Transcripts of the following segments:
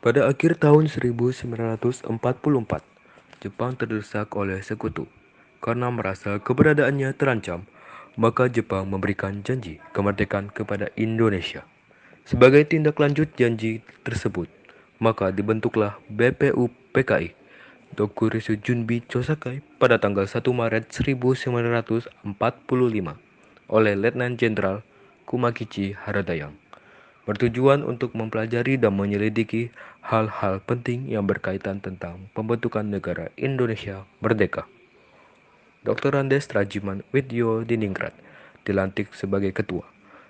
Pada akhir tahun 1944, Jepang terdesak oleh sekutu. Karena merasa keberadaannya terancam, maka Jepang memberikan janji kemerdekaan kepada Indonesia. Sebagai tindak lanjut janji tersebut, maka dibentuklah BPUPKI Dokuritsu Junbi Chosakai pada tanggal 1 Maret 1945 oleh Letnan Jenderal Kumakichi Haradayang, bertujuan untuk mempelajari dan menyelidiki hal-hal penting yang berkaitan tentang pembentukan negara Indonesia merdeka. Dr. Andes Rajiman Widyo Diningrat dilantik sebagai ketua,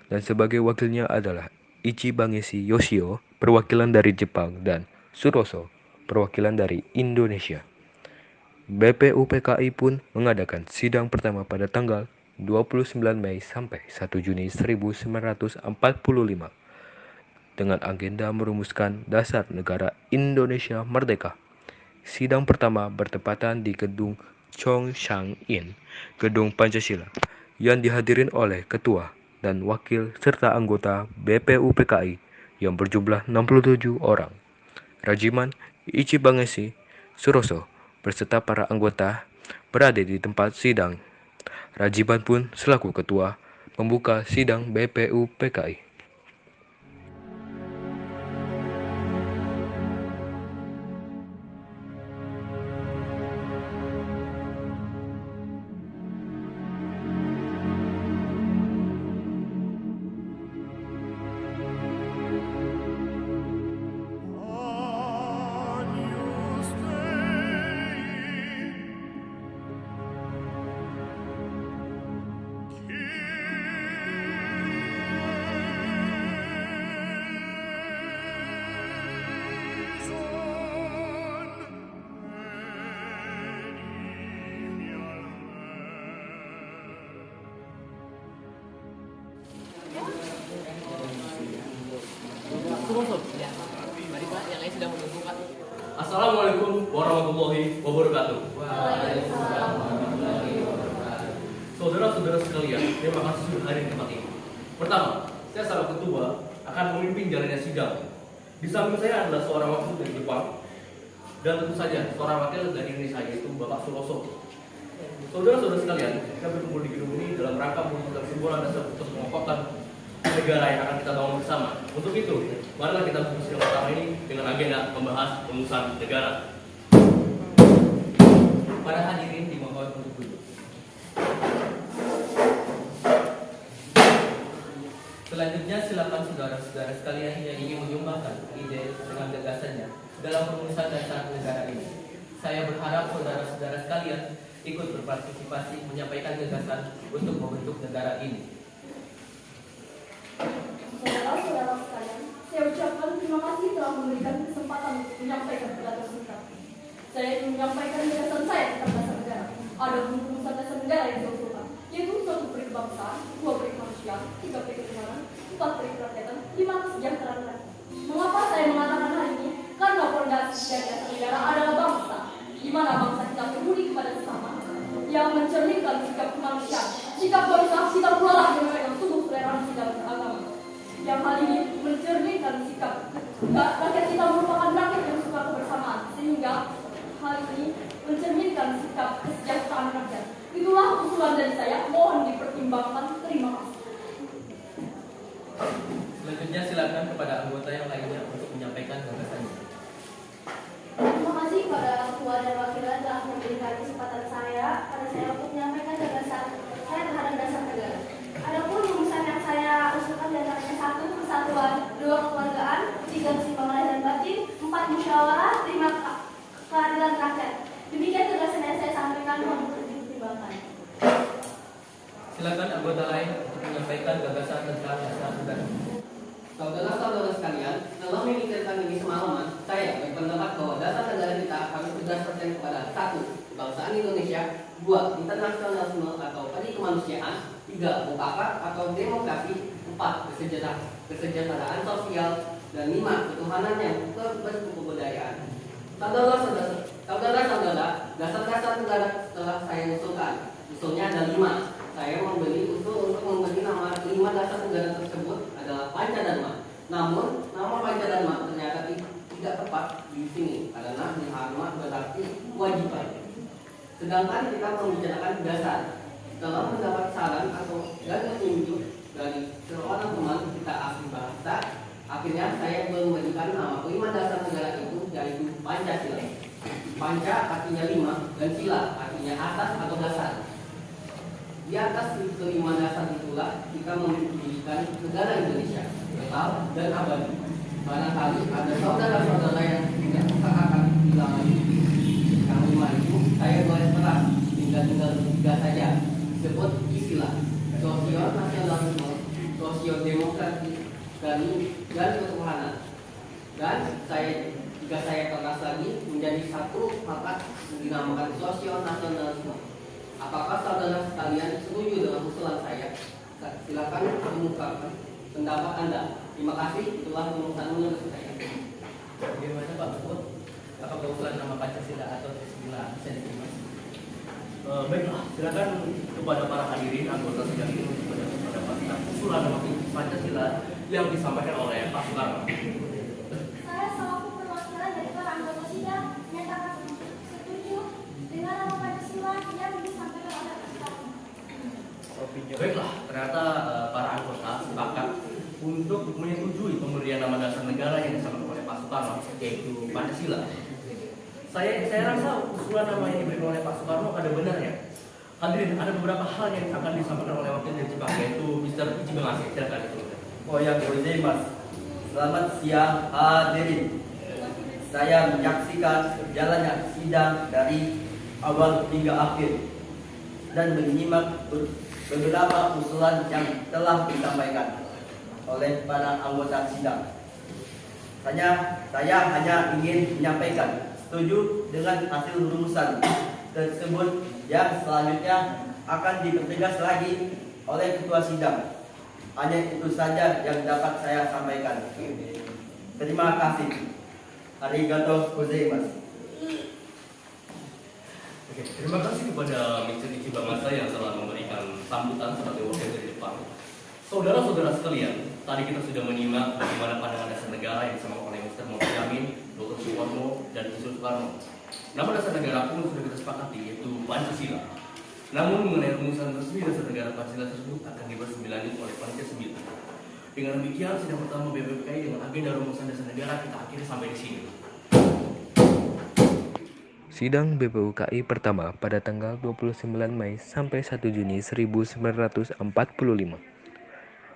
dan sebagai wakilnya adalah Ichibangesi Yoshio, perwakilan dari Jepang, dan Suroso, perwakilan dari Indonesia. BPUPKI pun mengadakan sidang pertama pada tanggal 29 Mei sampai 1 Juni 1945 dengan agenda merumuskan dasar negara Indonesia merdeka. Sidang pertama bertepatan di Gedung Chongshan-in, Gedung Pancasila, yang dihadirin oleh ketua dan wakil serta anggota BPUPKI yang berjumlah 67 orang. Rajiman, Ichibangesi, Suroso, beserta para anggota berada di tempat sidang. Rajiman pun selaku ketua membuka sidang BPUPKI. Assalamualaikum warahmatullahi wabarakatuh. Saudara-saudara sekalian, terima kasih sudah hadir di tempat ini. Pertama, saya selaku ketua akan memimpin jalannya sidang. Di samping saya adalah seorang wakil dari Jepang dan tentu saja seorang wakil dari Indonesia, yaitu Bapak Suroso. Saudara-saudara sekalian, kita berkumpul di gedung ini dalam rangka mewujudkan sebuah dasar untuk mengokohkan negara yang akan kita bangun bersama. Untuk itu, marilah kita buka sidang pertama ini dengan agenda membahas rumusan negara. Para hadirin dimohon untuk duduk. Selanjutnya silakan saudara-saudara sekalian yang ingin menyumbangkan ide dengan gagasannya dalam perumusan dasar negara ini. Saya berharap saudara-saudara sekalian ikut berpartisipasi menyampaikan gagasan untuk membentuk negara ini. Saudara-saudara sekalian, saya ucapkan terima kasih telah memberikan kesempatan untuk menyampaikan pidato singkat. Saya ingin menyampaikan gagasan saya tentang dasar negara. Ada rumusan dasar negara yang diusulkan, yaitu 1 peri kebangsaan, 2 peri kemanusiaan, 3 peri ketuhanan, 4 peri kerakyatan, 5 kesejahteraan. Mengapa saya mengatakan hal ini? Karena fondasi dari dasar negara adalah bangsa, di mana bangsa kita peduli kepada sesama, yang mencerminkan sikap kemanusiaan. Sikap bangsa kita pula lah yang memegang sungguh toleransi dalam agama. Yang hal ini mencerminkan sikap rakyat kita merupakan rakyat yang suka kebersamaan, sehingga hal ini mencerminkan sikap kesejahteraan rakyat. Itulah usulan dari saya, mohon dipertimbangkan. Terima kasih. Selanjutnya silakan kepada anggota yang lainnya untuk menyampaikan gagasannya. Terima kasih kepada ketua dan wakilnya telah memberikan kesempatan saya pada saya untuk menyampaikan gagasan saya terhadap dasar negara. Adapun rumusan yang saya usulkan diantaranya 1. Persatuan, 2. Kekeluargaan, 3. Keseimbangan lahir dan batin, 4. Musyawarah, 5. Keadilan rakyat. Demikian gagasan yang saya sampaikan, mohon dipertimbangkan. Silakan anggota lain untuk menyampaikan gagasan tentang dasar negara. Saudara-saudara sekalian, setelah memikirkan ini semalaman, saya berpendapat bahwa dasar negara kita harus berdasarkan kepada 1. Kebangsaan Indonesia, 2. Internasionalisme atau padi kemanusiaan, 3. Mufakat atau demokrasi, 4. Kesejahteraan sosial, dan 5. Ketuhanan yang berkebudayaan. Saudara-saudara, dasar-dasar negara telah saya usulkan. Usulnya ada 5. Saya memberi usul untuk memberi nama 5 dasar negara tersebut adalah Pancadharma. Namun, nama Pancadharma ternyata tidak tepat di sini karena dihormat berarti kewajiban. Sedangkan kita membicarakan dasar. Setelah mendapat saran atau dan petunjuk dari seorang teman kita ahli bahasa, akhirnya saya memberikan nama kelima dasar negara itu, yaitu Pancasila. Panca artinya lima dan sila artinya atas atau dasar. Di atas kelima dasar itulah kita mendirikan negara Indonesia kekal dan abadi. Barangkali ada saudara-saudara yang tidak suka akan bilang yang lima itu, saya boleh terang tinggal tiga saja. Sebut istilah sosial nasionalisme, sosio demokrasi, dan ketuhanan. Dan jika saya kelas lagi menjadi satu, maka dinamakan sosio nasionalisme. Apakah saudara sekalian setuju dengan usulan saya? Silakan mengungkapkan pendapat Anda. Terima kasih, itulah rumusan menurut saya. Bagaimana Pak Ketua? Apakah usulan nama Pancasila atau Pancasila bisa diterima? Baiklah, silakan kepada para hadirin anggota sidang ini untuk pendapat tentang usulan nama Pancasila yang disampaikan oleh Pak Soekarno. Saya selaku perwakilan dari para anggota sidang menyatakan setuju dengan nama Pancasila yang disampaikan oleh Pak Soekarno. Baiklah, ternyata para anggota sepakat untuk menyetujui pemberian nama dasar negara yang disampaikan oleh Pak Soekarno, yaitu Pancasila. Saya rasa usulan nama yang diberikan oleh Pak Soekarno ada benarnya. Hadirin, ada beberapa hal yang akan disampaikan oleh wakil dari Jepang, yaitu Mr. Ichi Bengase. Silakan. Ohayou gozaimasu. Selamat siang hadirin. Saya menyaksikan jalannya sidang dari awal hingga akhir dan menyimak beberapa usulan yang telah disampaikan oleh para anggota sidang. Saya hanya ingin menyampaikan setuju dengan hasil rumusan tersebut yang selanjutnya akan dipertegas lagi oleh ketua sidang. Hanya itu saja yang dapat saya sampaikan. Terima kasih. Arigatou gozaimasu. Oke, terima kasih kepada Mr. Ichi Bengase yang telah memberikan sambutan sebagai wakil dari Jepang. Saudara-saudara sekalian, tadi kita sudah menyimak bagaimana pandangan dasar negara yang disampaikan oleh Mr. Muhammad Yamin, Dr. Suwarno, dan Yusuf Soekarno. Nama dasar negara pun sudah kita sepakati, yaitu Pancasila. Namun mengenai rumusan resmi dasar negara Pancasila tersebut akan dibahas lebih lanjut oleh panitia 9. Dengan demikian, sidang pertama BPUKI dengan agenda rumusan dasar negara kita akhiri sampai di sini. Sidang BPUKI pertama pada tanggal 29 Mei sampai 1 Juni 1945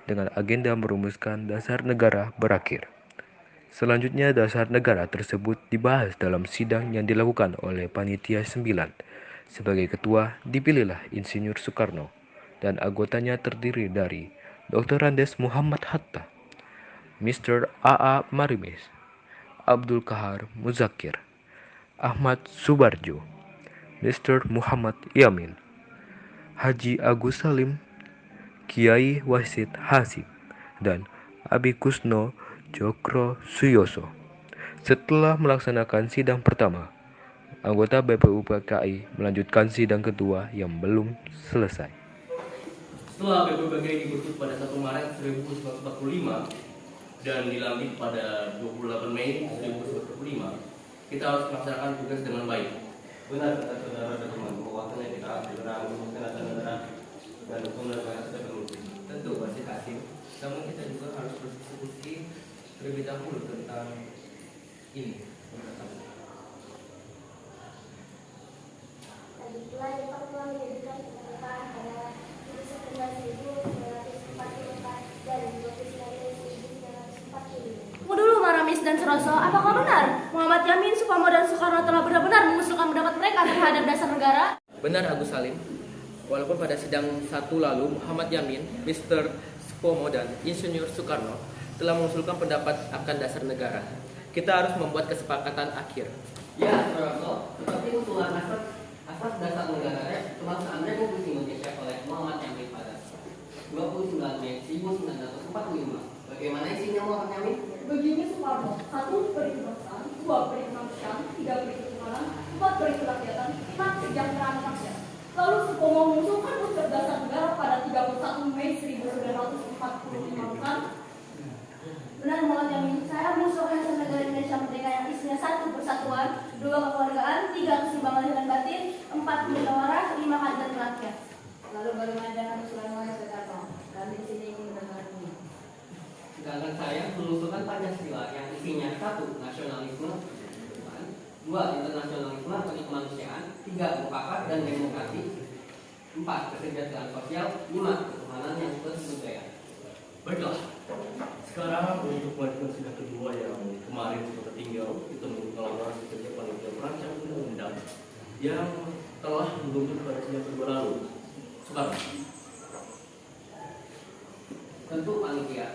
dengan agenda merumuskan dasar negara berakhir. Selanjutnya dasar negara tersebut dibahas dalam sidang yang dilakukan oleh Panitia 9. Sebagai ketua dipilihlah Insinyur Soekarno dan anggotanya terdiri dari Dr. Andes Muhammad Hatta, Mr. A.A. Marimis, Abdul Kahar Muzakir, Ahmad Subarjo, Mr. Muhammad Yamin, Haji Agus Salim, Kiai Wasid Hasim, dan Abi Kusno Jokro Suyoso. Setelah melaksanakan sidang pertama, anggota BPUPKI melanjutkan sidang kedua yang belum selesai. Setelah BPUPKI dibentuk pada 1 Maret 1945 dan dilantik pada 28 Mei 1945, kita harus melaksanakan tugas dengan baik. Benar kata saudara dan teman, waktunya kita segera merumuskan dasar negara dan hukum dan bahasa tersebut. Tentu pasti hasil. Namun kita juga harus berdiskusi terlebih dahulu tentang ini. Lagi pula Jepang telah menjadikan kemerdekaan pada 1944 dan 29 Tunggu dulu Maramis dan Suroso, apakah benar Muhammad Yamin, Sukarno dan Soekarno telah benar-benar mengusulkan pendapat mereka terhadap dasar negara? Benar Agus Salim. Walaupun pada sidang 1 lalu Muhammad Yamin, Mr. Supomo dan Insinyur Soekarno telah mengusulkan pendapat akan dasar negara, kita harus membuat kesepakatan akhir. Ya, Suroso, seperti usulan asas dasar negara kebangsaan Republik Indonesia oleh Muhammad Yamin pada 29 Mei 1945. Bagaimana isinya Muhammad Yamin? Begini Soekarno, 1. Beri kebangsaan, 2. Beri kemanusiaan, 3. Beri ketuhanan, 4. Beri kerakyatan, 5. Kesejahteraan rakyat. Lalu Supomo mengusulkan unsur dasar negara pada 31 Mei 1945 bukan? Benar Muhammad Yamin, saya mengusulkan dasar negara Indonesia merdeka yang kehidupan, 2 kekeluargaan, 3 keseimbangan lahir dan batin, 4 musyawarah, 5 keadilan rakyat. Lalu bagaimana dengan usulan mulai Soekarno? Kami di sini ingin mendengarnya. Sedangkan saya mengusulkan Pancasila yang isinya 1. Nasionalisme, 2. Internasionalisme atau kemanusiaan, 3. Mufakat dan demokrasi, 4. Kesejahteraan sosial, 5. Ketuhanan yang berbudaya. Baiklah, sekarang untuk melanjutkan sidang kedua yang kemarin sudah tertinggal, kita mengelaborasi kerja panitia perancang undang-undang yang telah menuntut pada sidang kedua lalu. Sekarang, Tentu panitia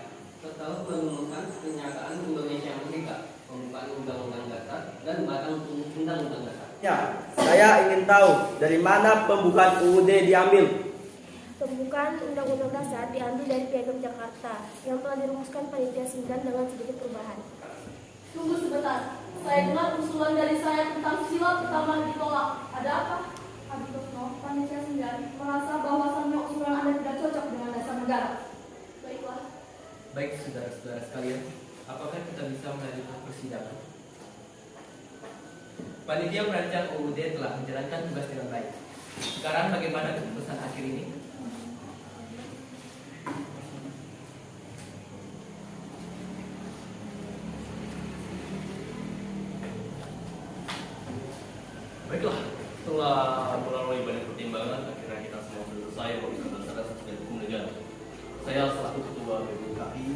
setelah menemukan pernyataan Indonesia Merdeka, pembukaan Undang-Undang Dasar dan batang Undang-Undang Dasar. Ya, saya ingin tahu dari mana pembukaan UUD diambil. Pembukaan Undang-Undang Dasar diambil dari Piagam Jakarta yang telah dirumuskan panitia 9 dengan sedikit perubahan. Tunggu sebentar, saya dengar usulan dari saya tentang sila pertama ditolak. Ada apa? Abitosno, panitia 9 merasa bahwasannya usulan Anda tidak cocok dengan dasar negara. Baiklah. baik saudara-saudara sekalian, apakah kita bisa melanjutkan persidangan? Panitia perancang UUD telah menjalankan tugas dengan baik. Sekarang bagaimana keputusan akhir ini? Baiklah, setelah melalui banyak pertimbangan, akhirnya kita semua sudah selesai merumuskan dasar hukum negara. Saya selaku ketua BPKI